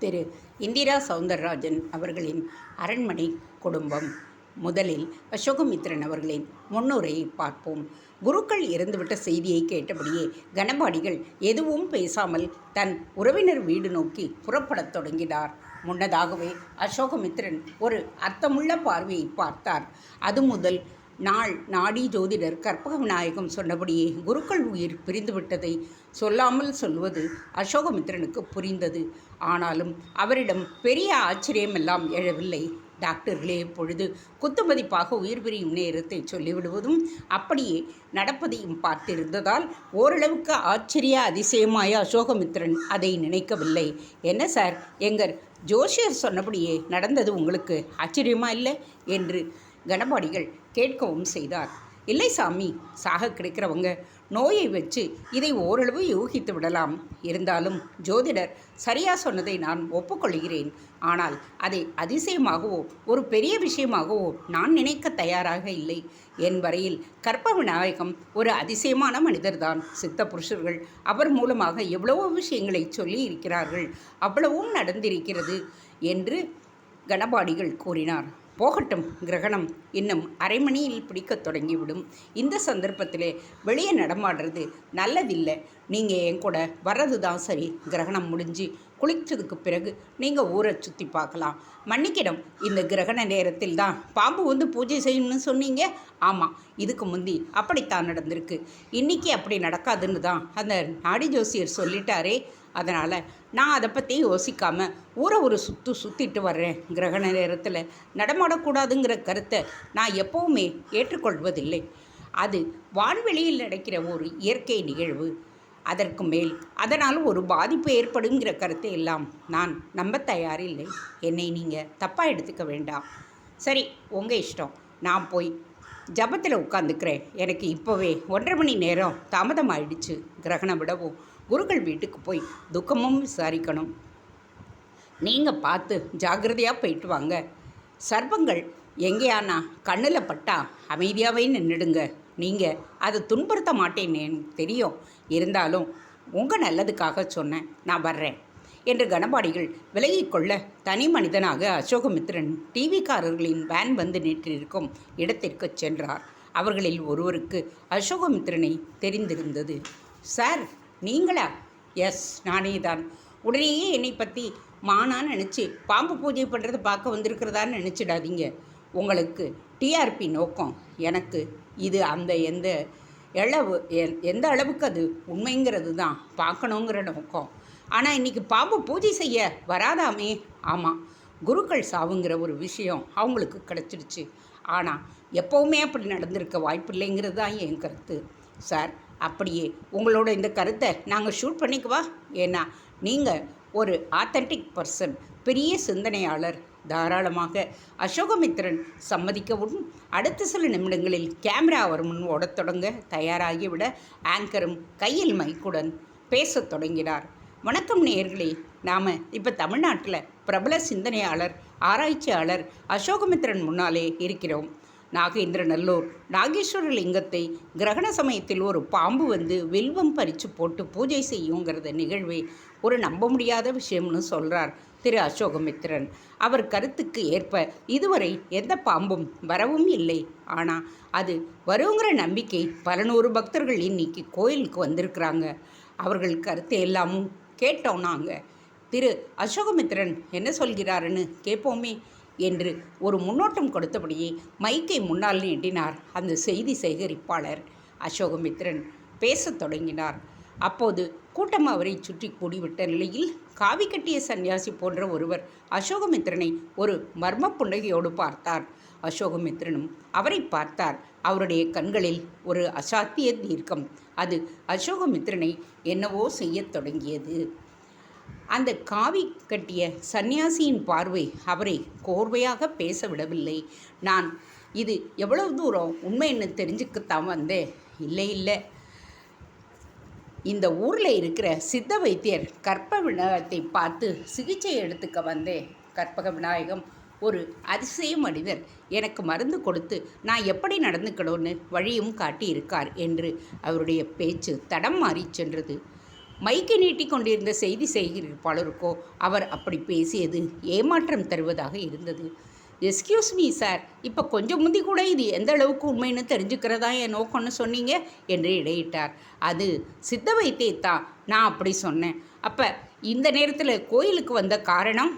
திரு இந்திரா சௌந்தரராஜன் அவர்களின் அரண்மனை குடும்பம். முதலில் அசோகமித்திரன் அவர்களின் முன்னுரையை பார்ப்போம். குருக்கள் இறந்துவிட்ட செய்தியை கேட்டபடியே கணபாடிகள் எதுவும் பேசாமல் தன் உறவினர் வீடு நோக்கி புறப்படத் தொடங்கினார். முன்னதாகவே அசோகமித்திரன் ஒரு அர்த்தமுள்ள பார்வையை பார்த்தார். அது முதல் நாள் நாடி ஜோதிடர் கற்பக விநாயகம் சொன்னபடியே குருக்கள் உயிர் பிரிந்துவிட்டதை சொல்லாமல் சொல்வது அசோகமித்திரனுக்கு புரிந்தது. ஆனாலும் அவரிடம் பெரிய ஆச்சரியமெல்லாம் எழவில்லை. டாக்டர்களே இப்பொழுது குத்துமதிப்பாக உயிர் பிரியும் நேரத்தை சொல்லிவிடுவதும் அப்படியே நடப்பதையும் பார்த்திருந்ததால் ஓரளவுக்கு ஆச்சரிய அதிசயமாய அசோகமித்திரன் அதை நினைக்கவில்லை. என்ன சார், எங்கள் ஜோசியர் சொன்னபடியே நடந்தது உங்களுக்கு ஆச்சரியமா இல்லை என்று கணபாடிகள் கேட்கவும் செய்தார். இல்லை சாமி, சாக கிடைக்கிறவங்க நோயை வச்சு இதை ஓரளவு யூகித்து விடலாம். இருந்தாலும் ஜோதிடர் சரியாக சொன்னதை நான் ஒப்புக்கொள்கிறேன். ஆனால் அதை அதிசயமாகவோ ஒரு பெரிய விஷயமாகவோ நான் நினைக்க தயாராக இல்லை. என் வரையில் கற்ப விநாயகம் ஒரு அதிசயமான மனிதர்தான். சித்த புருஷர்கள் அவர் மூலமாக எவ்வளவோ விஷயங்களை சொல்லி இருக்கிறார்கள். அவ்வளவும் நடந்திருக்கிறது என்று கணபாடிகள் கூறினார். போகட்டும், கிரகணம் இன்னும் அரை மணியில் பிடிக்கத் தொடங்கிவிடும். இந்த சந்தர்ப்பத்தில் வெளியே நடமாடுறது நல்லதில்லை. நீங்கள் என் கூட வர்றது தான் சரி. கிரகணம் முடிஞ்சு குளித்ததுக்கு பிறகு நீங்கள் ஊரை சுற்றி பார்க்கலாம். மன்னிக்கிடம், இந்த கிரகண நேரத்தில் தான் பாம்பு வந்து பூஜை செய்யணும்னு சொன்னீங்க. ஆமாம், இதுக்கு முந்தி அப்படித்தான் நடந்திருக்கு. இன்றைக்கி அப்படி நடக்காதுன்னு தான் அந்த நாடி ஜோசியர் சொல்லிட்டாரே. அதனால் நான் அதை பற்றி யோசிக்காமல் ஊரை ஒரு சுற்றிட்டு வர்றேன். கிரகண நேரத்தில் நடமாடக்கூடாதுங்கிற கருத்தை நான் எப்போவுமே ஏற்றுக்கொள்வதில்லை. அது வான்வெளியில் நடக்கிற ஒரு இயற்கை நிகழ்வு. அதற்கு மேல் அதனால் ஒரு பாதிப்பு ஏற்படுங்கிற கருத்தை எல்லாம் நான் நம்ப தயாரில்லை. என்னை நீங்கள் தப்பாக எடுத்துக்க வேண்டாம். சரி, உங்கள் இஷ்டம். நான் போய் ஜபத்தில் உட்காந்துக்கிறேன். எனக்கு இப்போவே 1.5 மணி நேரம் தாமதமாயிடுச்சு. கிரகணம் விடவும் குருக்கள் வீட்டுக்கு போய் துக்கமும் விசாரிக்கணும். நீங்கள் பார்த்து ஜாக்கிரதையாக போயிட்டு வாங்க. சர்ப்பங்கள் எங்கேயானா கண்ணில் பட்டா அமைதியாகவே நின்றுடுங்க. நீங்கள் அதை துன்புறுத்த மாட்டேன்னு எனக்கு தெரியும். இருந்தாலும் உங்கள் நல்லதுக்காக சொன்னேன். நான் வர்றேன் என்று கணபாடிகள் விலகிக்கொள்ள தனி மனிதனாக அசோகமித்திரன் டிவிக்காரர்களின் வேன் வந்து நின்றிருக்கும் இடத்திற்கு சென்றார். அவர்களில் ஒருவருக்கு அசோகமித்திரனை தெரிந்திருந்தது. சார், நீங்களா? எஸ், நானே தான். உடனேயே என்னை பற்றி மானான்னு நினச்சி பாம்பு பூஜை பண்ணுறது பார்க்க வந்திருக்கிறதான்னு நினச்சிடாதீங்க. உங்களுக்கு டிஆர்பி நோக்கம். எனக்கு இது அந்த எந்த அளவுக்கு அது உண்மைங்கிறது தான் பார்க்கணுங்கிற நோக்கம். ஆனால் இன்றைக்கி பாம்பு பூஜை செய்ய வராதாமே. ஆமாம், குருக்கள் சாவுங்கிற ஒரு விஷயம் அவங்களுக்கு கிடச்சிடுச்சு. ஆனால் எப்போவுமே அப்படி நடந்திருக்க வாய்ப்பில்லைங்கிறது தான் என் கருத்து. சார், அப்படியே உங்களோட இந்த கருத்தை நாங்கள் ஷூட் பண்ணிக்குவா? ஏன்னா நீங்கள் ஒரு ஆத்தென்டிக் பர்சன், பெரிய சிந்தனையாளர். தாராளமாக. அசோகமித்திரன் சம்மதிக்கவும் அடுத்த சில நிமிடங்களில் கேமரா அவர் முன் ஓடத் தொடங்க தயாராகிவிட ஆங்கரும் கையில் மைக்குடன் பேசத் தொடங்கினார். வணக்கம் நேயர்களே, நாம் இப்போ தமிழ்நாட்டில் பிரபல சிந்தனையாளர், ஆராய்ச்சியாளர் அசோகமித்திரன் முன்னாலே இருக்கிறோம். நாகேந்திரநல்லூர் நாகேஸ்வர லிங்கத்தை கிரகண சமயத்தில் ஒரு பாம்பு வந்து வில்வம் பறித்து போட்டு பூஜை செய்யுங்கிறத நிகழ்வே ஒரு நம்ப முடியாத விஷயம்னு சொல்கிறார் திரு அசோகமித்திரன். அவர் கருத்துக்கு ஏற்ப இதுவரை எந்த பாம்பும் வரவும் இல்லை. ஆனால் அது வருங்கிற நம்பிக்கை பல நூறு பக்தர்கள் இன்னைக்கு கோயிலுக்கு வந்திருக்கிறாங்க. அவர்கள் கருத்தை எல்லாமும் கேட்டோம். நாங்கள் திரு அசோகமித்திரன் என்ன சொல்கிறாருன்னு கேட்போமே என்று ஒரு முன்னோட்டம் கொடுத்தபடியே மைக்கை முன்னால் நீட்டினார் அந்த செய்தி சேகரிப்பாளர். அசோகமித்திரன் பேசத் தொடங்கினார். அப்போது கூட்டம் அவரை சுற்றி கூடிவிட்ட நிலையில் காவி கட்டிய சன்னியாசி போன்ற ஒருவர் அசோகமித்திரனை ஒரு மர்ம புன்னகையோடு பார்த்தார். அசோகமித்திரனும் அவரை பார்த்தார். அவருடைய கண்களில் ஒரு அசாத்திய தீர்க்கம். அது அசோகமித்திரனை என்னவோ செய்யத் தொடங்கியது. அந்த காவி கட்டிய சன்னியாசியின் பார்வை அவரை கோர்வையாக பேச விடவில்லை. நான் இது எவ்வளவு தூரம் உண்மைன்னு தெரிஞ்சுக்கத்தான் வந்தேன். இல்லை, இந்த ஊரில் இருக்கிற சித்த வைத்தியர் கற்ப விநாயகத்தை பார்த்து சிகிச்சை எடுத்துக்க வந்தேன். கற்பக விநாயகம் ஒரு அதிசய மனிதர். எனக்கு மருந்து கொடுத்து நான் எப்படி நடந்துக்கணும்னு வழியும் காட்டியிருக்கார் என்று அவருடைய பேச்சு தடம் மாறி சென்றது. மைக்கை நீட்டி கொண்டிருந்த செய்தி சேகரிப்பாளருக்கோ அவர் அப்படி பேசியது ஏமாற்றம் தருவதாக இருந்தது. எஸ்கியூஸ் மீ சார், இப்போ கொஞ்சம் முந்தி கூட இது எந்த அளவுக்கு உண்மைன்னு தெரிஞ்சுக்கிறதா என் நோக்கம்னு சொன்னீங்க என்று இடையிட்டார். அது சித்த வைத்தியத்தான், நான் அப்படி சொன்னேன். அப்போ இந்த நேரத்தில் கோயிலுக்கு வந்த காரணம்?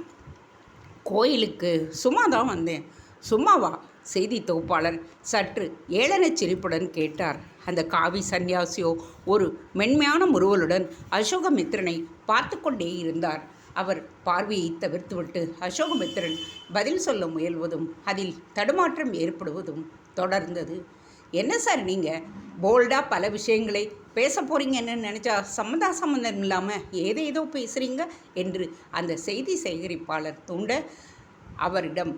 கோயிலுக்கு சும்மா தான் வந்தேன். சும்மாவா? செய்தி தொகுப்பாளர் சற்று ஏளனச் சிரிப்புடன் கேட்டார். அந்த காவி சந்நியாசியோ ஒரு மென்மையான முறுவலுடன் அசோகமித்திரனை பார்த்து கொண்டே இருந்தார். அவர் பார்வையை தவிர்த்துவிட்டு அசோகமித்திரன் பதில் சொல்ல முயல்வதும் அதில் தடுமாற்றம் ஏற்படுவதும் தொடர்ந்தது. என்ன சார் நீங்கள் போல்டாக பல விஷயங்களை பேச போகிறீங்கன்னு நினச்சா சம்மந்தம் இல்லாமல் ஏதேதோ பேசுகிறீங்க என்று அந்த செய்தி சேகரிப்பாளர் தூண்ட அவரிடம்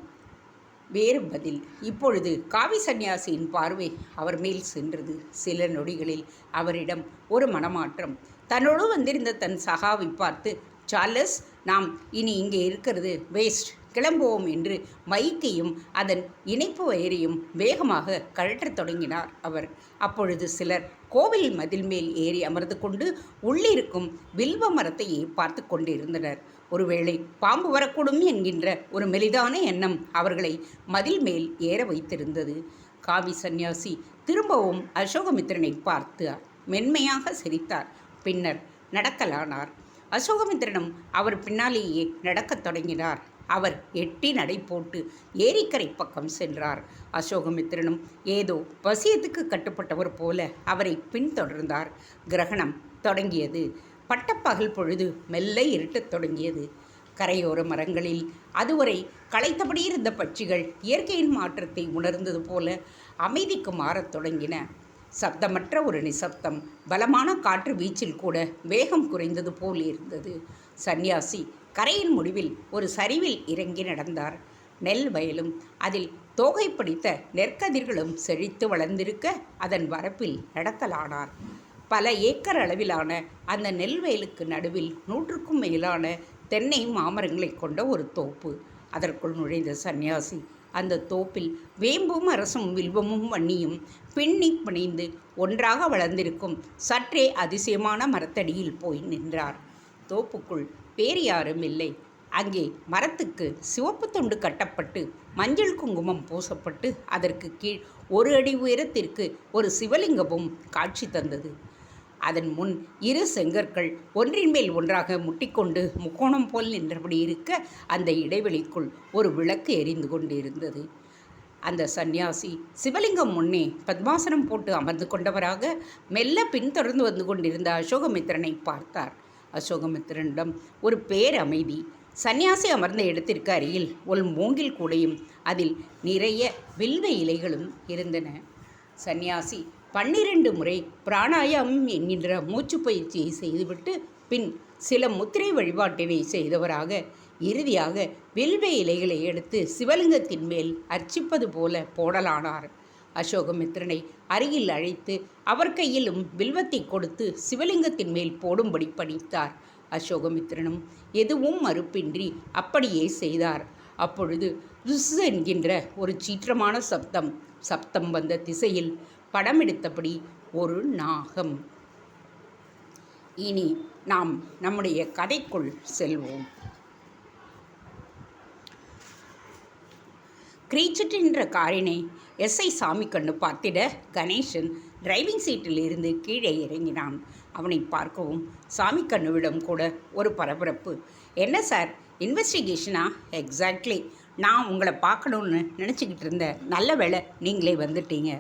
வேறு பதில். இப்பொழுது காவி சந்நியாசியின் பார்வை அவர் மேல் சென்றது. சில நொடிகளில் அவரிடம் ஒரு மனமாற்றம். தன்னோடு வந்திருந்த தன் சகாவை பார்த்து, சார்லஸ், நாம் இனி இங்கே இருக்கிறது வேஸ்ட், கிளம்புவோம் என்று மைக்கையும் அதன் இணைப்பு வயரையும் வேகமாக கழற்றத் தொடங்கினார் அவர். அப்பொழுது சிலர் கோவில் மதில் மேல் ஏறி அமர்ந்து கொண்டு உள்ளிருக்கும் வில்வ மரத்தையே பார்த்து கொண்டிருந்தனர். ஒருவேளை பாம்பு வரக்கூடும் என்கின்ற ஒரு மெலிதான எண்ணம் அவர்களை மதில் மேல் ஏற வைத்திருந்தது. காவி சந்நியாசி திரும்பவும் அசோகமித்திரனை பார்த்து மென்மையாக சிரித்தார். பின்னர் நடக்கலானார். அசோகமித்திரனும் அவர் பின்னாலேயே நடக்கத் தொடங்கினார். அவர் எட்டி நடை போட்டு ஏரிக்கரை பக்கம் சென்றார். அசோகமித்திரனும் ஏதோ பசியத்துக்கு கட்டுப்பட்டவர் போல அவரை பின்தொடர்ந்தார். கிரகணம் தொடங்கியது. பட்டப்பகல் பொழுது மெல்ல இருட்டத் தொடங்கியது. கரையோர மரங்களில் அதுவரை களைத்தபடி இருந்த பட்சிகள் இயற்கையின் மாற்றத்தை உணர்ந்தது போல அமைதிக்கு மாறத் தொடங்கின. சப்தமற்ற ஒரு நிசப்தம். பலமான காற்று வீச்சில் கூட வேகம் குறைந்தது போல் இருந்தது. சந்நியாசி கரையின் முடிவில் ஒரு சரிவில் இறங்கி நடந்தார். நெல் வயலும் அதில் தோகை பிடித்த நெற்கதிர்களும் செழித்து வளர்ந்திருக்க அதன் வரப்பில் நடக்கலானார். பல ஏக்கர் அளவிலான அந்த நெல் வயலுக்கு நடுவில் 100க்கும் மேலான தென்னை மாமரங்களை கொண்ட ஒரு தோப்பு. அதற்குள் நுழைந்த சந்நியாசி அந்த தோப்பில் வேம்பும் அரசும் வில்வமும் வன்னியும் பின்னி பிணைந்து ஒன்றாக வளர்ந்திருக்கும் சற்றே அதிசயமான மரத்தடியில் போய் நின்றார். தோப்புக்குள் வேறு யாரும் இல்லை. அங்கே மரத்துக்கு சிவப்பு துண்டு கட்டப்பட்டு மஞ்சள் குங்குமம் பூசப்பட்டு அதற்கு கீழ் 1 அடி உயரத்திற்கு ஒரு சிவலிங்கமும் காட்சி தந்தது. அதன் முன் 2 செங்கற்கள் ஒன்றின் மேல் ஒன்றாக முட்டிக்கொண்டு முக்கோணம் போல் நின்றபடி இருக்க அந்த இடைவெளிக்குள் ஒரு விளக்கு எரிந்து கொண்டிருந்தது. அந்த சந்நியாசி சிவலிங்கம் முன்னே பத்மாசனம் போட்டு அமர்ந்து கொண்டவராக மெல்ல பின்தொடர்ந்து வந்து கொண்டிருந்த அசோகமித்திரனை பார்த்தார். அசோகமித்திரனிடம் ஒரு பேரமைதி. சந்நியாசி அமர்ந்த இடத்திற்கு அருகில் ஒரு மூங்கில் கூடையும் அதில் நிறைய வில்வ இலைகளும் இருந்தன. சந்நியாசி 12 முறை பிராணாயாமம் என்கின்ற மூச்சு பயிற்சியை செய்துவிட்டு பின் சில முத்திரை வழிபாட்டினை செய்தவராக இறுதியாக வில்வ இலைகளை எடுத்து சிவலிங்கத்தின் மேல் அர்ச்சிப்பது போல போடலானார். அசோகமித்திரனை அருகில் அழைத்து அவர் கையிலும் வில்வத்தை கொடுத்து சிவலிங்கத்தின் மேல் போடும்படி பணித்தார். அசோகமித்திரனும் எதுவும் மறுப்பின்றி அப்படியே செய்தார். அப்பொழுது ருஸ் என்கின்ற ஒரு சீற்றமான சப்தம் வந்த திசையில் படமெடுத்தபடி ஒரு நாகம். இனி நாம் நம்முடைய கதைக்குள் செல்வோம். கிரீச்சட் என்ற காரினை எஸ்ஐ சாமிக்கண்ணு பார்த்திட கணேசன் டிரைவிங் சீட்டில் இருந்து கீழே இறங்கினான். அவனை பார்க்கவும் சாமிக்கண்ணுவிடம் கூட ஒரு பரபரப்பு. என்ன சார், இன்வெஸ்டிகேஷனா? எக்ஸாக்ட்லி, நான் உங்களை பார்க்கணுன்னு நினச்சிக்கிட்டு இருந்தேன். நல்ல வேளை நீங்களே வந்துட்டீங்க.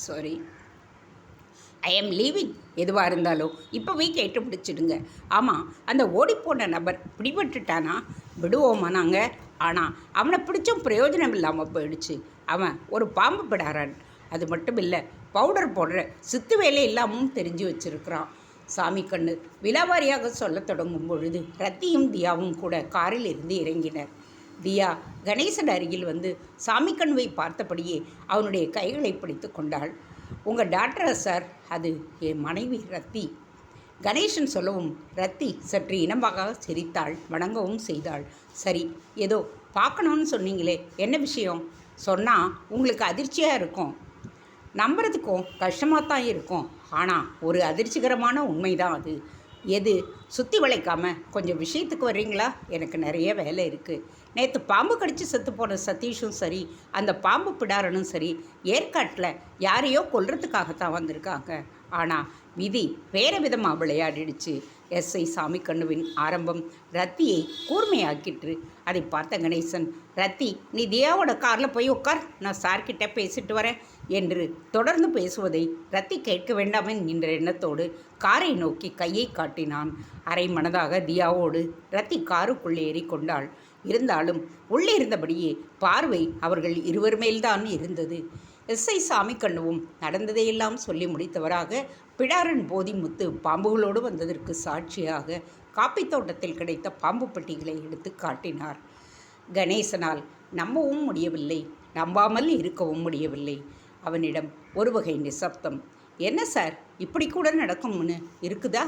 Sorry, I am leaving. எதுவாக இருந்தாலும் இப்போவே கேட்டு பிடிச்சிடுங்க. ஆமாம், அந்த ஓடிப்போன நபர் பிடிபட்டுட்டானா? விடுவோமா நாங்கள்? ஆனால் அவனை பிடிச்சும் பிரயோஜனம் இல்லாமல் போயிடுச்சு. அவன் ஒரு பாம்பு பிடாரான். அது மட்டும் இல்லை, பவுடர் போடுற சித்து வேலை இல்லாமல் தெரிஞ்சு வச்சிருக்கிறான். சாமிக்கண்ணு விலாவாரியாக சொல்ல தொடங்கும் பொழுது ரத்தியும் தியாவும் கூட காரில் இருந்து இறங்கினர். தியா கணேசன் அருகில் வந்து சாமிக்கண்ணுவை பார்த்தபடியே அவனுடைய கைகளை பிடித்து கொண்டாள். உங்கள் டாக்டரா சார்? அது என் மனைவி ரத்தி. கணேசன் சொல்லவும் ரத்தி சற்று இனமாக சிரித்தாள், வணங்கவும் செய்தாள். சரி, ஏதோ பார்க்கணுன்னு சொன்னீங்களே, என்ன விஷயம்? சொன்னால் உங்களுக்கு அதிர்ச்சியாக இருக்கும். நம்புறதுக்கும் கஷ்டமாக தான் இருக்கும். ஆனால் ஒரு அதிர்ச்சிகரமான உண்மை தான் அது. எது சுற்றி வளைக்காமல் கொஞ்சம் விஷயத்துக்கு வர்றீங்களா? எனக்கு நிறைய வேலை இருக்குது. நேற்று பாம்பு கடித்து செத்து போன சதீஷும் சரி, அந்த பாம்பு பிடாரனும் சரி, ஏற்காட்டில் யாரையோ கொல்றதுக்காகத்தான் வந்திருக்காங்க. ஆனால் விதி வேறு விதமாக விளையாடிடுச்சு. எஸ்ஐ சாமிக்கண்ணுவின் ஆரம்பம் ரத்தியை கூர்மையாக்கிட்டு அதை பார்த்த கணேசன், ரத்தி நீ தியாவோட காரில் போய் உட்கார், நான் சார்கிட்ட பேசிட்டு வரேன் என்று தொடர்ந்து பேசுவதை ரத்தி கேட்க வேண்டாம் என்கின்ற எண்ணத்தோடு காரை நோக்கி கையை காட்டினான். அரை மனதாக தியாவோடு ரத்தி காருக்குள்ளே ஏறி கொண்டாள். இருந்தாலும் உள்ளே இருந்தபடியே பார்வை அவர்கள் இருவர் மேல்தான் இருந்தது. எஸ்ஐ சாமிக்கண்ணுவும் நடந்ததையெல்லாம் சொல்லி முடித்தவராக பிடாரன் போதிமுத்து பாம்புகளோடு வந்ததற்கு சாட்சியாக காப்பி தோட்டத்தில் கிடைத்த பாம்பு பெட்டிகளை எடுத்து காட்டினார். கணேசனால் நம்பவும் முடியவில்லை, நம்பாமல் இருக்கவும் முடியவில்லை. அவனிடம் ஒரு வகை நிசப்தம். என்ன சார், இப்படி கூட நடக்கும்னு இருக்குதா?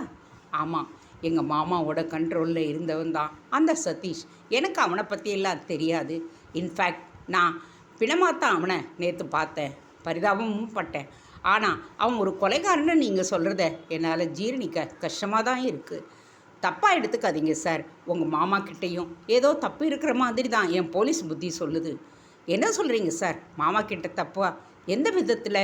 ஆமாம், எங்கள் மாமாவோட கண்ட்ரோலில் இருந்தவன் தான் அந்த சதீஷ். எனக்கு அவனை பற்றியெல்லாம் தெரியாது. இன்ஃபேக்ட் நான் பிணமாத்தான் அவனை நேற்று பார்த்தேன், பரிதாபமும் பட்டேன். ஆனால் அவன் ஒரு கொலைகாரன்னு நீங்கள் சொல்கிறத என்னால் ஜீரணிக்க கஷ்டமாக தான் இருக்குது. தப்பாக எடுத்துக்காதீங்க சார், உங்கள் மாமா கிட்டேயும் ஏதோ தப்பு இருக்கிற மாதிரி தான் என் போலீஸ் புத்தி சொல்லுது. என்ன சொல்கிறீங்க சார், மாமா கிட்ட தப்பா? எந்த விதத்தில்?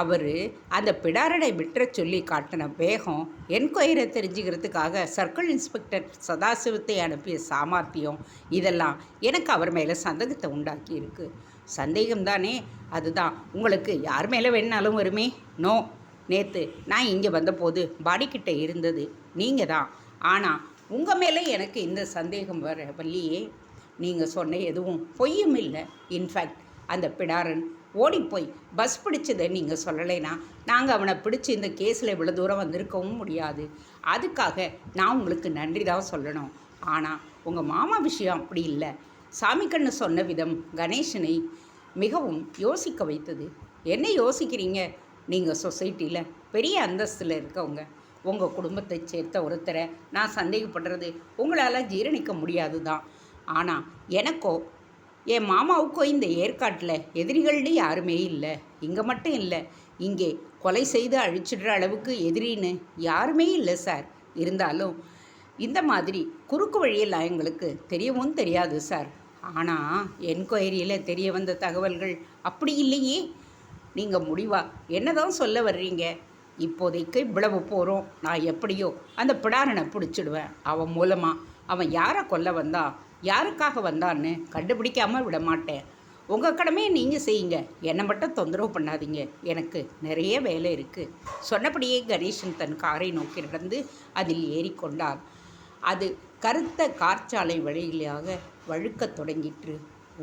அவர் அந்த பிடாரடை விட்டுற சொல்லி காட்டின வேகம், என்கொயரை தெரிஞ்சுக்கிறதுக்காக சர்க்கிள் இன்ஸ்பெக்டர் சதாசிவத்தை அனுப்பிய சாமர்த்தியம், இதெல்லாம் எனக்கு அவர் மேலே சந்தேகத்தை உண்டாக்கி இருக்குது. சந்தேகம்தானே? அதுதான் உங்களுக்கு யார் மேலே வேணாலும் வருமே. நோ, நேற்று நான் இங்கே வந்தபோது பாடிக்கிட்ட இருந்தது நீங்கள் தான். ஆனால் உங்கள் மேலே எனக்கு இந்த சந்தேகம் வரவில்லையே. நீங்கள் சொன்ன எதுவும் பொய்யும் இல்லை. இன்ஃபேக்ட் அந்த பிடாரன் ஓடிப்போய் பஸ் பிடிச்சதை நீங்கள் சொல்லலைன்னா நாங்கள் அவனை பிடிச்சி இந்த கேஸில் இவ்வளோ தூரம் வந்திருக்கவும் முடியாது. அதுக்காக நான் உங்களுக்கு நன்றி தான் சொல்லணும். ஆனால் உங்கள் மாமா விஷயம் அப்படி இல்லை. சாமிக்கண்ணு சொன்ன விதம் கணேசனை மிகவும் யோசிக்க வைத்தது. என்ன யோசிக்கிறீங்க? நீங்கள் சொசைட்டியில் பெரிய அந்தஸ்தில் இருக்கவங்க, உங்கள் குடும்பத்தை சேர்த்த ஒருத்தரை நான் சந்தேகப்படுறது உங்களால் ஜீரணிக்க முடியாது தான். ஆனால் எனக்கோ என் மாமாவுக்கோ இந்த ஏற்காட்டில் எதிரிகள்னு யாருமே இல்லை. இங்கே மட்டும் இல்லை, இங்கே கொலை செய்து அழிச்சிடுற அளவுக்கு எதிரின்னு யாருமே இல்லை சார். இருந்தாலும் இந்த மாதிரி குறுக்கு வழியில் எங்களுக்கு தெரியவும் தெரியாது சார். ஆனால் என்கொயரியில் தெரிய வந்த தகவல்கள் அப்படி இல்லையே. நீங்கள் முடிவாக என்ன தான் சொல்ல வர்றீங்க? இப்போதைக்கு இவ்வளவு போகிறோம். நான் எப்படியோ அந்த பிடாரனை பிடிச்சிடுவேன். அவன் மூலமாக அவன் யாரை கொல்ல வந்தா, யாருக்காக வந்தான்னு கண்டுபிடிக்காமல் விட மாட்டேன். உங்கள் கடமையை நீங்கள் செய்யுங்க, என்னை மட்டும் தொந்தரவு பண்ணாதீங்க, எனக்கு நிறைய வேலை இருக்குது. சொன்னபடியே கணேசன் தன் காரை நோக்கி நடந்து அதில் ஏறிக்கொண்டார். அது கருத்த கார்ச்சாலை வழியாக வழுக்கத் தொடங்கிற்று.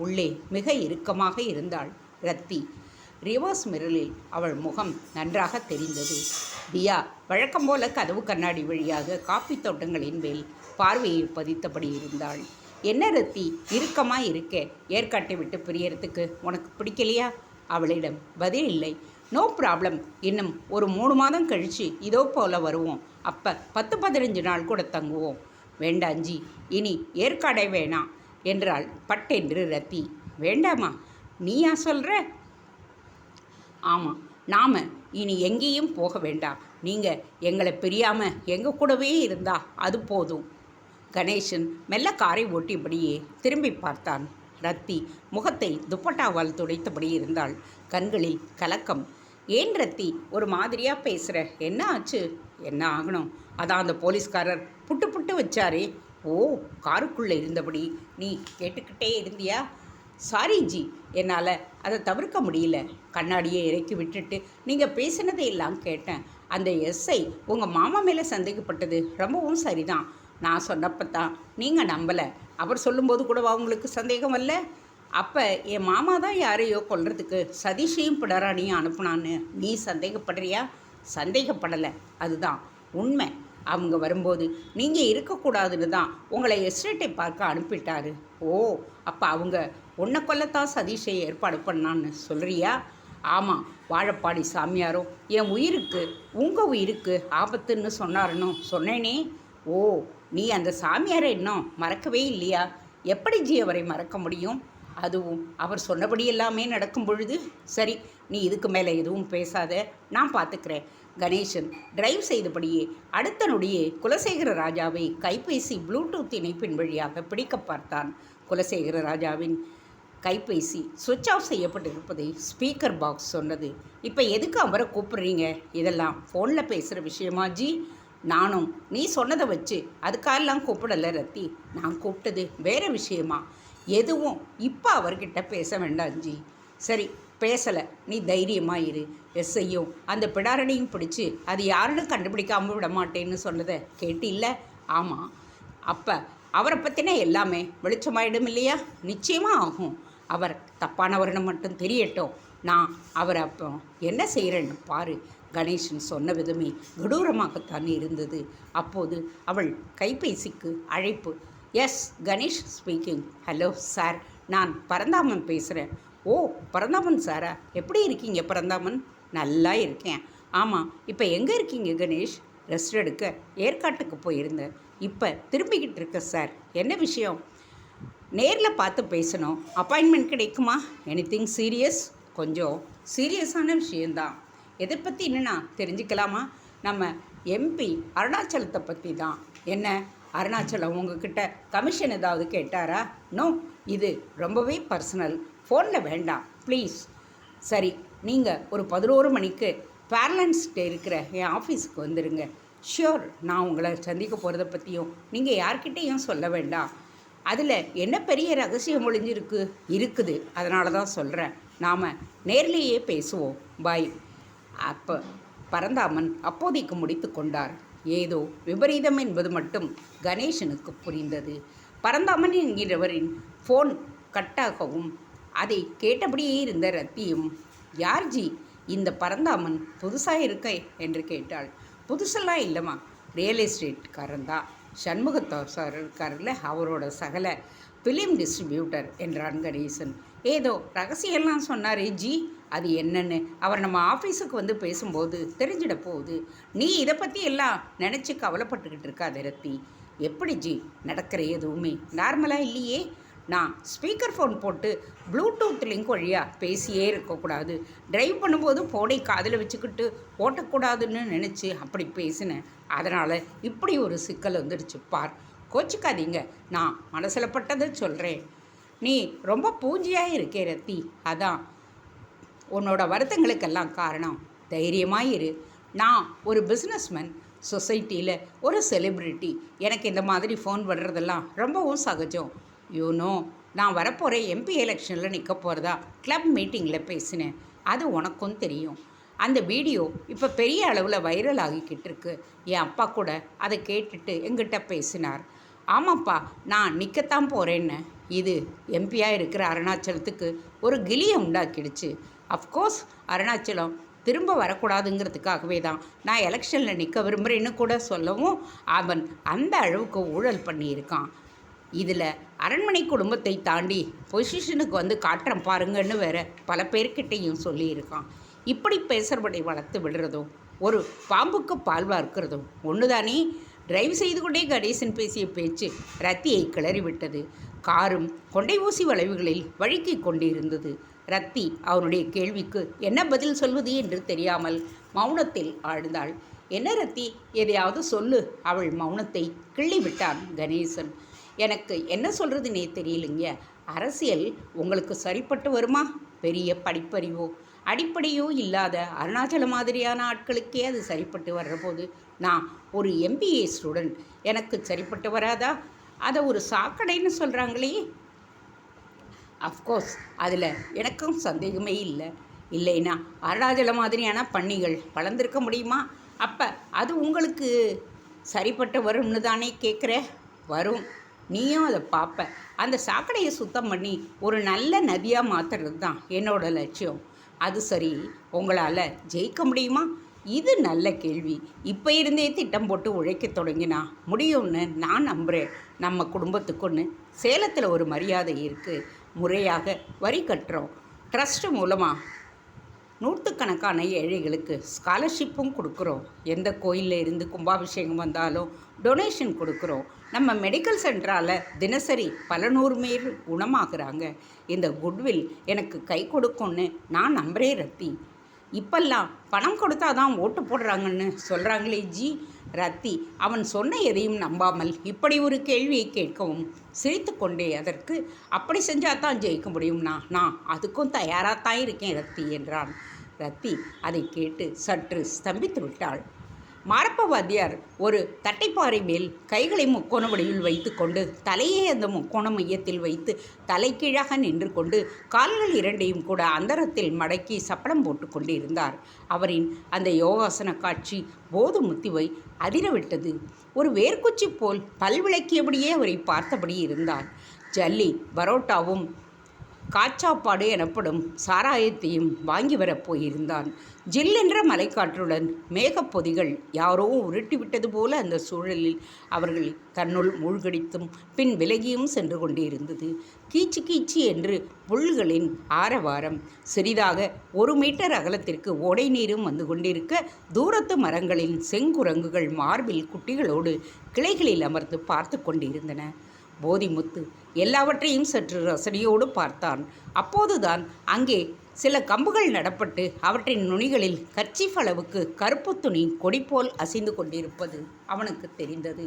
உள்ளே மிக இறுக்கமாக இருந்தாள் ரத்தி. ரிவர்ஸ் மிரரில் அவள் முகம் நன்றாக தெரிந்தது. தியா வழக்கம் போல கதவு கண்ணாடி வழியாக காப்பி தோட்டங்களின் மேல் பார்வையை பதித்தபடி இருந்தாள். என்ன ரத்தி, இறுக்கமாக இருக்க, ஏற்காட்டை விட்டு பிரியறதுக்கு உனக்கு பிடிக்கலையா? அவளிடம் பதில் இல்லை. நோ ப்ராப்ளம், இன்னும் ஒரு 3 மாதம் கழித்து இதோ போல் வருவோம். அப்போ 10-15 நாள் கூட தங்குவோம். வேண்டாஞ்சி, இனி ஏற்காடே வேணாம் என்றாள் பட்டென்று ரத்தி. வேண்டாமா? நீயா சொல்கிற? ஆமாம், நாம் இனி எங்கேயும் போக வேண்டாம். நீங்கள் எங்களை பிரியாமல் எங்கள் கூடவே இருந்தா அது போதும். கணேசன் மெல்ல காரை ஓட்டியபடியே திரும்பி பார்த்தான். ரத்தி முகத்தை துப்பட்டாவால் துடைத்தபடி இருந்தாள். கண்களில் கலக்கம். ஏன் ரத்தி ஒரு மாதிரியாக பேசுகிற? என்ன ஆச்சு? என்ன ஆகணும்? அதான் அந்த போலீஸ்காரர் புட்டு புட்டு வச்சாரே. ஓ, காருக்குள்ளே இருந்தபடி நீ கேட்டுக்கிட்டே இருந்தியா? சாரி ஜி, என்னால் அதை தவிர்க்க முடியல. கண்ணாடியை இறக்கி விட்டுட்டு நீங்கள் பேசினதை எல்லாம் கேட்டேன். அந்த எஸ்ஐ உங்கள் மாமா மேலே சந்தேகப்பட்டது ரொம்பவும் சரிதான். நான் சொன்னப்போ தான் நீங்கள் நம்பலை. அவர் சொல்லும்போது கூட உங்களுக்கு சந்தேகம் வரல. அப்போ என் மாமா தான் யாரையோ கொல்றதுக்கு சதீஷையும் பிடராணியும் அனுப்புனான்னு நீ சந்தேகப்படுறியா? சந்தேகப்படலை, அதுதான் உண்மை. அவங்க வரும்போது நீங்கள் இருக்கக்கூடாதுன்னு தான் உங்களை எஸ்டேட்டை பார்க்க அனுப்பிட்டாரு. ஓ, அப்போ அவங்க உன்னை கொல்லத்தான் சதீஷை ஏற்பாடு பண்ணான்னு சொல்கிறியா? ஆமாம், வாழப்பாடி சாமியாரும் என் உயிருக்கு உங்கள் உயிருக்கு ஆபத்துன்னு சொன்னாருன்னு சொன்னேனே. ஓ, நீ அந்த சாமியாரை இன்னும் மறக்கவே இல்லையா? எப்படி ஜி அவரை மறக்க முடியும்? அதுவும் அவர் சொன்னபடி எல்லாமே நடக்கும் பொழுது சரி, நீ இதுக்கு மேலே எதுவும் பேசாத, நான் பார்த்துக்கிறேன். கணேசன் டிரைவ் செய்தபடியே அடுத்த நொடியே குலசேகர ராஜாவை கைபேசி ப்ளூடூத் இணைப்பின் வழியாக பிடிக்க பார்த்தான். குலசேகர ராஜாவின் கைபேசி சுவிட்ச் ஆஃப் செய்யப்பட்டிருப்பதை ஸ்பீக்கர் பாக்ஸ் சொன்னது. இப்போ எதுக்கு அவரை கூப்பிட்றீங்க? இதெல்லாம் ஃபோனில் பேசுகிற விஷயமா ஜி? நானும் நீ சொன்னதை வச்சு அதுக்காரெல்லாம் கூப்பிடலை ரத்தி. நான் கூப்பிட்டது வேறு விஷயமா. எதுவும் இப்போ அவர்கிட்ட பேச வேண்டாம் ஜி. சரி, பேசலை, நீ தைரியமாக இரு. எஸ்ஐயும் அந்த பிடாரனையும் பிடிச்சி அது யாருன்னு கண்டுபிடிக்காமல் விட மாட்டேன்னு சொன்னதை கேட்டில்ல? ஆமாம். அப்போ அவரை பற்றின எல்லாமே வெளிச்சமாயிடும் இல்லையா? நிச்சயமாக ஆகும். அவர் தப்பானவர்னு மட்டும் தெரியட்டும். நான் அவரை அப்போ என்ன செய்கிறேன்னு பாரு. கணேசன் சொன்ன விதமே கடூரமாகத்தான் இருந்தது. அப்போது அவள் கைபேசிக்கு அழைப்பு. Yes, Ganesh speaking. Hello sir, நான் பரந்தாமன் பேசுகிறேன். ஓ, பரந்தாமன் சாரா? எப்படி இருக்கீங்க பரந்தாமன்? நல்லா இருக்கேன். ஆமாம், இப்போ எங்கே இருக்கீங்க கணேஷ்? ரெஸ்ட் எடுக்க ஏற்காட்டுக்கு போயிருந்தேன். இப்போ திரும்பிக்கிட்டு இருக்க சார். என்ன விஷயம்? நேரில் பார்த்து பேசணும். அப்பாயின்மெண்ட் கிடைக்குமா? Anything serious? கொஞ்சம் சீரியஸான விஷயந்தான். எதை பற்றி என்னென்னா தெரிஞ்சுக்கலாமா? நம்ம எம்பி அருணாச்சலத்தை பற்றி தான். என்ன அருணாச்சலம் உங்ககிட்ட கமிஷன் ஏதாவது கேட்டாரா? நோ, இது ரொம்பவே பர்சனல். ஃபோனில் வேண்டாம் ப்ளீஸ். சரி, நீங்கள் ஒரு 11 மணிக்கு பேரலன்ஸ்கிட்ட இருக்கிற என் ஆஃபீஸுக்கு வந்துடுங்க. ஷியோர். நான் உங்களை சந்திக்க போகிறத பற்றியும் நீங்கள் யார்கிட்டையும் சொல்ல வேண்டாம். அதில் என்ன பெரிய ரகசியம் இருக்குது. அதனால தான் சொல்கிறேன். நாம் நேர்லேயே பேசுவோம். பாய். அப்போ பரந்தாமன் அப்போதைக்கு முடித்து கொண்டார். ஏதோ விபரீதம் என்பது மட்டும் கணேசனுக்கு புரிந்தது. பரந்தாமன் என்கிறவரின் ஃபோன் கட்டாகவும் அதை கேட்டபடியே இருந்த ரத்தியும், யார் ஜி இந்த பரந்தாமன்? புதுசாக இருக்க என்று கேட்டாள். புதுசெல்லாம் இல்லைம்மா, ரியல் எஸ்டேட்காரன் தான். சண்முகத்தார் சார் இருக்கார்ல, அவரோட சகல ஃபிலிம் டிஸ்ட்ரிபியூட்டர் என்றான் கணேசன். ஏதோ ரகசியம்லாம் சொன்னாரே ஜி, அது என்னன்னு அவர் நம்ம ஆஃபீஸுக்கு வந்து பேசும்போது தெரிஞ்சிட போகுது. நீ இதை பற்றி எல்லாம் நினச்சி கவலைப்பட்டுக்கிட்டு இருக்காத ரத்தி. எப்படி ஜி நடக்கிற எதுவுமே நார்மலாக இல்லையே? நான் ஸ்பீக்கர் ஃபோன் போட்டு ப்ளூடூத் லிங்க் வழியாக பேசியே இருக்கக்கூடாது. ட்ரைவ் பண்ணும்போது ஃபோனை காதில் வச்சுக்கிட்டு ஓட்டக்கூடாதுன்னு நினச்சி அப்படி பேசினேன். அதனால் இப்படி ஒரு சிக்கல் வந்துடுச்சு பார். கோச்சிக்காதீங்க, நான் மனசில் பட்டதை சொல்கிறேன். நீ ரொம்ப பூஜையாக இருக்கே ரத்தி, அதான் உன்னோட வருத்தங்களுக்கெல்லாம் காரணம். தைரியமாக இரு. நான் ஒரு பிஸ்னஸ்மேன், சொசைட்டியில் ஒரு செலிப்ரிட்டி. எனக்கு இந்த மாதிரி ஃபோன் பண்ணுறதெல்லாம் ரொம்பவும் சகஜம். யூனோ, நான் வரப்போகிற எம்பி எலெக்ஷனில் நிற்க போகிறதா கிளப் மீட்டிங்கில் பேசினேன். அது உனக்கும் தெரியும். அந்த வீடியோ இப்போ பெரிய அளவில் வைரல் ஆகிக்கிட்டு இருக்கு. என் அப்பா கூட அதை கேட்டுட்டு எங்கிட்ட பேசினார். ஆமாப்பா, நான் நிற்கத்தான் போகிறேன்னு. இது எம்பியாக இருக்கிற அருணாச்சலத்துக்கு ஒரு கிளியை உண்டாக்கிடுச்சு. அஃப்கோர்ஸ் அருணாச்சலம் திரும்ப வரக்கூடாதுங்கிறதுக்காகவே தான் நான் எலெக்ஷனில் நிற்க விரும்புகிறேன்னு கூட சொல்லவும் அவன் அந்த அளவுக்கு ஊழல் பண்ணியிருக்கான். இதில் அரண்மனை குடும்பத்தை தாண்டி பொசிஷனுக்கு வந்து காட்டுறேன் பாருங்கன்னு வேற பல பேர்கிட்டையும் சொல்லியிருக்கான். இப்படி பேசுகிறபடி வளர்த்து விடுறதும் ஒரு பாம்புக்கு பால் வார்க்கிறதும் ஒன்று தானே? டிரைவ் செய்து கொண்டே கணேசன் பேசிய பேச்சு ரத்தியை கிளறிவிட்டது. காரும் கொண்டை ஊசி வளைவுகளில் வழுக்கி கொண்டிருந்தது. ரத்தி அவனுடைய கேள்விக்கு என்ன பதில் சொல்வது என்று தெரியாமல் மௌனத்தில் ஆழ்ந்தாள். என்ன ரத்தி, எதையாவது சொல்லு. அவள் மௌனத்தை கிள்ளிவிட்டான் கணேசன். எனக்கு என்ன சொல்கிறதுனே தெரியலைங்க. அரசியல் உங்களுக்கு சரிப்பட்டு வருமா? பெரிய படிப்பறிவோ அடிப்படையோ இல்லாத அருணாச்சல மாதிரியான ஆட்களுக்கே அது சரிப்பட்டு வர்ற போது நான் ஒரு எம்பிஏ ஸ்டூடெண்ட், எனக்கு சரிப்பட்டு வராதா? அதை ஒரு சாக்கடைன்னு சொல்கிறாங்களே. அஃப்கோர்ஸ் அதில் எனக்கும் சந்தேகமே இல்லை. இல்லைன்னா அருணாச்சல மாதிரியான பன்னிகள் வளர்ந்துருக்க முடியுமா? அப்போ அது உங்களுக்கு சரிப்பட்டு வரும்னு தானே கேட்குற? வரும். நீயும் அதை பார்ப்ப. அந்த சாக்கடையை சுத்தம் பண்ணி ஒரு நல்ல நதியாக மாற்றுறது தான் என்னோட லட்சியம். அது சரி, உங்களால் ஜெயிக்க முடியுமா? இது நல்ல கேள்வி. இப்போ இருந்தே திட்டம் போட்டு உழைக்க தொடங்கினா முடியும்னு நான் நம்புகிறேன். நம்ம குடும்பத்துக்குன்னு சேலத்தில் ஒரு மரியாதை இருக்குது. முறையாக வரி கட்டுறோம். ட்ரஸ்ட்டு மூலமாக நூற்றுக்கணக்கான ஏழைகளுக்கு ஸ்காலர்ஷிப்பும் கொடுக்குறோம். எந்த கோயிலில் இருந்து கும்பாபிஷேகம் வந்தாலும் டொனேஷன் கொடுக்குறோம். நம்ம மெடிக்கல் சென்டரால் தினசரி பல 100 பேர் குணமாகறாங்க. இந்த குட்வில் எனக்கு கை கொடுக்கும்னு நான் நம்புகிறேன் ரத்தி. இப்பெல்லாம் பணம் கொடுத்தா தான் ஓட்டு போடுறாங்கன்னு சொல்கிறாங்களே ஜி. ரத்தி அவன் சொன்ன எதையும் நம்பாமல் இப்படி ஒரு கேள்வியை கேட்கவும் சிரித்து கொண்டே, அதற்கு அப்படி செஞ்சால் தான் ஜெயிக்க முடியும்னா நான் அதுக்கும் தயாராகத்தான் இருக்கேன் ரத்தி என்றான். ரத்தி அதை கேட்டு சற்று ஸ்தம்பித்து விட்டாள். மாரப்ப வாத்தியார் ஒரு தட்டைப்பாறை மேல் கைகளை முக்கோண வடிவில் வைத்து கொண்டு தலையை அந்த முக்கோண மையத்தில் வைத்து தலைகீழாக நின்று கொண்டு கால்கள் இரண்டையும் கூட அந்தரத்தில் மடக்கி சப்பளம் போட்டு கொண்டு இருந்தார். அவரின் அந்த யோகாசன காட்சி போது முத்திவை அதிரவிட்டது. ஒரு வேர்க்குச்சி போல் பல்விளக்கியபடியே அவரை பார்த்தபடி இருந்தார். ஜல்லி பரோட்டாவும் காச்சாப்பாடு எனப்படும் சாராயத்தையும் வாங்கி வரப் போயிருந்தான். ஜில்லென்ற மலைக்காற்றுடன் மேகப்பொதிகள் யாரோ உருட்டிவிட்டது போல அந்த சூழலில் அவர்கள் தன்னுள் மூழ்கடித்தும் பின் விலகியும் சென்று கொண்டிருந்தது. கீச்சு கீச்சு என்று புல்களின் ஆரவாரம். சிறிதாக 1 மீட்டர் அகலத்திற்கு ஓடை நீரும் வந்து கொண்டிருக்க, தூரத்து மரங்களின் செங்குரங்குகள் மார்பில் குட்டிகளோடு கிளைகளில் அமர்ந்து பார்த்து கொண்டிருந்தன. போதிமுத்து எல்லாவற்றையும் சற்று ரசனையோடு பார்த்தான். அப்போதுதான் அங்கே சில கம்புகள் நடப்பட்டு அவற்றின் நுனிகளில் கர்ச்சீஃப் அளவுக்கு கருப்பு துணி கொடி போல் அசைந்து கொண்டிருப்பது அவனுக்கு தெரிந்தது.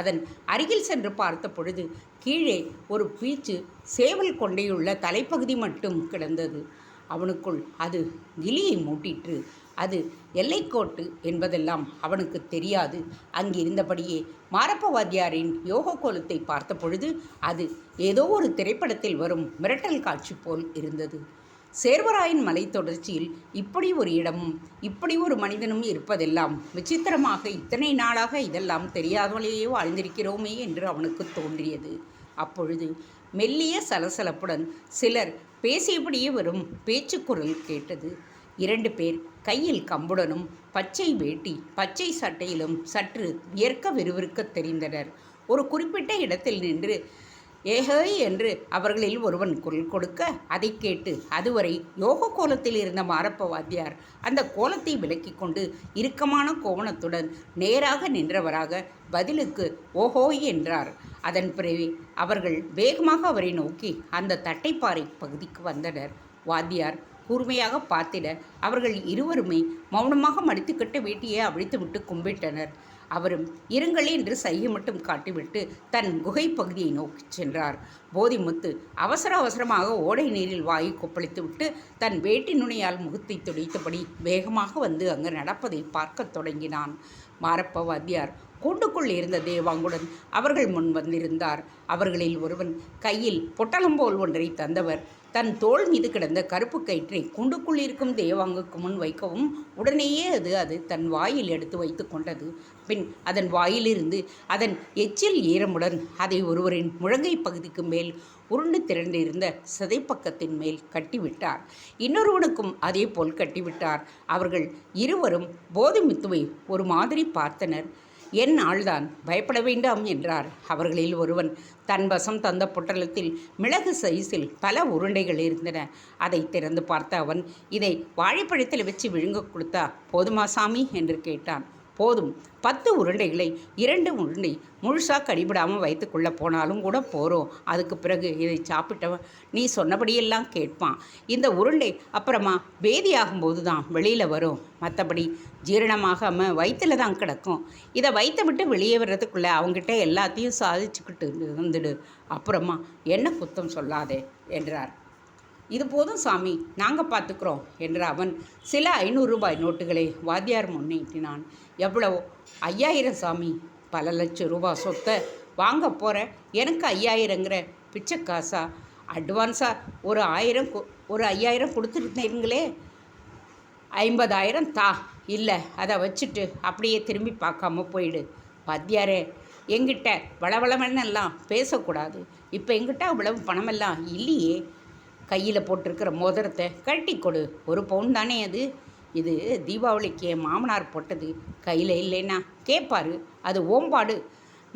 அதன் அருகில் சென்று பார்த்த பொழுது கீழே ஒரு பீச்சு சேவல் கொண்டையுள்ள தலைப்பகுதி மட்டும் கிடந்தது. அவனுக்குள் அது கிளியை மூட்டிற்று. அது எல்லைக்கோட்டு என்பதெல்லாம் அவனுக்கு தெரியாது. அங்கிருந்தபடியே மாரப்ப வாத்தியாரின் யோக கோலத்தை பார்த்த பொழுது அது ஏதோ ஒரு திரைப்படத்தில் வரும் மிரட்டல் காட்சி போல் இருந்தது. சேர்வராயன் மலை தொடர்ச்சியில் இப்படி ஒரு இடமும் இப்படி ஒரு மனிதனும் இருப்பதெல்லாம் விசித்திரமாக, இத்தனை நாளாக இதெல்லாம் தெரியாமலேயே வாழ்ந்திருக்கிறோமே என்று அவனுக்கு தோன்றியது. அப்பொழுது மெல்லிய சலசலப்புடன் சிலர் பேசியபடியே வரும் பேச்சுக்குரல் கேட்டது. 2 பேர் கையில் கம்புடனும் பச்சை வேட்டி பச்சை சட்டையிலும் சற்று வியர்க்க விறுவிறுக்க தெரிந்தனர். ஒரு குறிப்பிட்ட இடத்தில் நின்று ஏஹேய் என்று அவர்களில் ஒருவன் குரல் கொடுக்க, அதை கேட்டு அதுவரை யோக கோலத்தில் இருந்த மாரப்ப வாத்தியார் அந்த கோலத்தை விலக்கி கொண்டு இறுக்கமான கோவணத்துடன் நேராக நின்றவராக பதிலுக்கு ஓஹோய் என்றார். அதன் பிறகு அவர்கள் வேகமாக அவரை நோக்கி அந்த தட்டைப்பாறை பகுதிக்கு வந்தனர். வாத்தியார் கூர்மையாக பார்த்திட அவர்கள் இருவருமே மௌனமாக மடித்துக்கட்ட வேட்டியை அவிழ்த்து விட்டு கும்பிட்டனர். அவரும் இருங்களே என்று சைகை மட்டும் காட்டிவிட்டு தன் குகை பகுதியை நோக்கி சென்றார். போதிமுத்து அவசர அவசரமாக ஓடை நீரில் வாயை கொப்பளித்து விட்டு தன் வேட்டி நுனியால் முகத்தை துடைத்தபடி வேகமாக வந்து அங்கு நடப்பதை பார்க்க தொடங்கினான். மாரப்ப வாத்தியார் கூண்டுக்குள் இருந்த தேவாங்குடன் அவர்கள் முன் வந்திருந்தார். அவர்களில் ஒருவன் கையில் பொட்டலம்போல் ஒன்றை தந்தவர் தன் தோள் மீது கிடந்த கருப்பு கயிற்றை கூண்டுக்குள் இருக்கும் தேவாங்குக்கு முன் வைக்கவும் உடனேயே அது தன் வாயில் எடுத்து வைத்து கொண்டது. பின் அதன் வாயிலிருந்து அதன் எச்சில் ஈரமுடன் அதை ஒருவரின் முழங்கை பகுதிக்கு மேல் உருண்டு திரண்டிருந்த சதைப்பக்கத்தின் மேல் கட்டிவிட்டார். இன்னொருவனுக்கும் அதே போல் கட்டிவிட்டார். அவர்கள் இருவரும் போதிமுத்துவை ஒரு மாதிரி பார்த்தனர். என் ஆள்தான், பயப்பட வேண்டாம் என்றார். அவர்களில் ஒருவன் தன் வசம் தந்த பொட்டலத்தில் மிளகு சைஸில் பல உருண்டைகள் இருந்தன. அதை திறந்து பார்த்த அவன், இதை வாழைப்பழத்தில் வச்சு விழுங்க கொடுத்தா போதுமா சாமி என்று கேட்டான். போதும், 10 உருண்டைகளை 2 உருண்டை முழுசாக கடிபடாமல் வைத்து கொள்ள போனாலும் கூட போகிறோம். அதுக்கு பிறகு இதை சாப்பிட்டவன் நீ சொன்னபடியெல்லாம் கேட்பான். இந்த உருண்டை அப்புறமா பேதியாகும்போது தான் வெளியில் வரும். மற்றபடி ஜீரணமாகாமல் வயிற்றில் தான் கிடக்கும். இதை வைத்து விட்டு வெளியே வர்றதுக்குள்ளே அவங்ககிட்ட எல்லாத்தையும் சாதிச்சுக்கிட்டு வந்துடு. அப்புறமா என்ன குத்தம் சொல்லாதே என்றார். இது போதும் சாமி, நாங்கள் பார்த்துக்குறோம் என்ற அவன் சில 500 ரூபாய் நோட்டுகளை வாத்தியார் முன்னேற்றினான். எவ்வளவோ? 5000 சாமி. பல லட்சம் ரூபாய் சொத்தை வாங்க போகிற எனக்கு 5000ங்கிற பிச்சை காசா? அட்வான்ஸாக ஒரு 5000 கொடுத்துருந்தீங்களே. 50,000 தா. இல்லை, அதை வச்சுட்டு அப்படியே திரும்பி பார்க்காம போயிடு. வாத்தியாரே, எங்கிட்ட வளவளமென்னெல்லாம் பேசக்கூடாது. இப்போ எங்கிட்ட அவ்வளவு பணமெல்லாம் இல்லையே. கையில் போட்டிருக்கிற மோதிரத்தை கழட்டி கொடு. 1 பவுன் தானே அது. இது தீபாவளிக்கு என் மாமனார் போட்டது. கையில் இல்லைன்னா கேட்பாரு. அது ஓம்பாடு.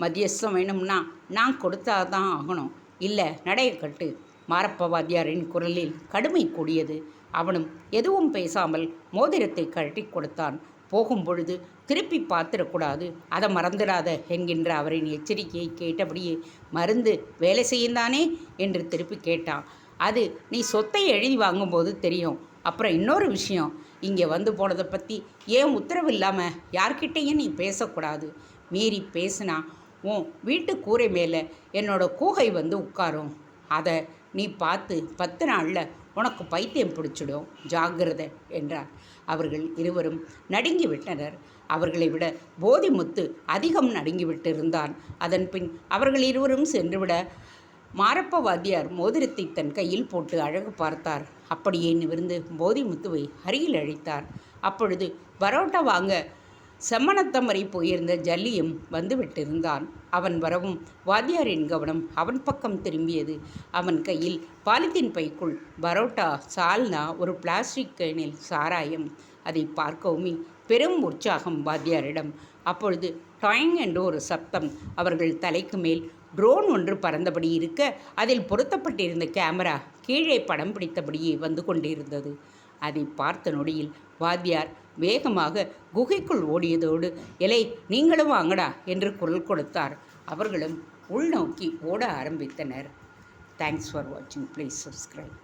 மத்தியஸ்தம் வேணும்னா நான் கொடுத்தா தான் ஆகணும். இல்லை, நடைய கட்டு. மாரப்ப வாத்தியாரின் குரலில் கடுமை கூடியது. அவனும் எதுவும் பேசாமல் மோதிரத்தை கழட்டி கொடுத்தான். போகும்பொழுது திருப்பி பார்த்துடக்கூடாது, அதை மறந்துடாத என்கின்ற அவரின் எச்சரிக்கையை கேட்டபடியே மருந்து வேலை செய்யுந்தானே என்று திருப்பி கேட்டான். அது நீ சொத்தை எழுதி வாங்கும்போது தெரியும். அப்புறம் இன்னொரு விஷயம், இங்கே வந்து போனதை பற்றி ஏன் உத்தரவு இல்லாமல் யார்கிட்டையும் நீ பேசக்கூடாது. மீறி பேசுனா உன் வீட்டு கூரை மேலே என்னோட கூகை வந்து உட்காரும். அதை நீ பார்த்து 10 நாளில் உனக்கு பைத்தியம் பிடிச்சிடும், ஜாக்கிரதை என்றார். அவர்கள் இருவரும் நடுங்கிவிட்டனர். அவர்களை விட போதிமுத்து அதிகம் நடுங்கிவிட்டிருந்தான். அதன் பின் அவர்கள் இருவரும் சென்றுவிட மாரப்ப வாத்தியார் மோதிரத்தை தன் கையில் போட்டு அழகு பார்த்தார். அப்படியே நிமிர்ந்து போதிமுத்துவை அருகில் அழைத்தார். அப்பொழுது பரோட்டா வாங்க செம்மணத்தம் வரை போயிருந்த ஜல்லியும் வந்துவிட்டிருந்தான். அவன் வரவும் வாத்தியாரின் கவனம் அவன் பக்கம் திரும்பியது. அவன் கையில் பாலித்தீன் பைக்குள் பரோட்டா, சால்னா, ஒரு பிளாஸ்டிக் கேனில் சாராயம். அதை பார்க்கவுமே பெரும் உற்சாகம் வாத்தியாரிடம். அப்பொழுது டாயிங் என்று ஒரு சப்தம். அவர்கள் தலைக்கு மேல் ட்ரோன் ஒன்று பறந்தபடி இருக்க, அதில் பொருத்தப்பட்டிருந்த கேமரா கீழே படம் பிடித்தபடியே வந்து கொண்டிருந்தது. அதை பார்த்த நொடியில் வாத்தியார் வேகமாக குகைக்குள் ஓடியதோடு, எலை நீங்களும் வாங்கடா என்று குரல் கொடுத்தார். அவர்களும் உள்நோக்கி ஓட ஆரம்பித்தனர். தேங்க்ஸ் ஃபார் வாட்சிங். Please subscribe.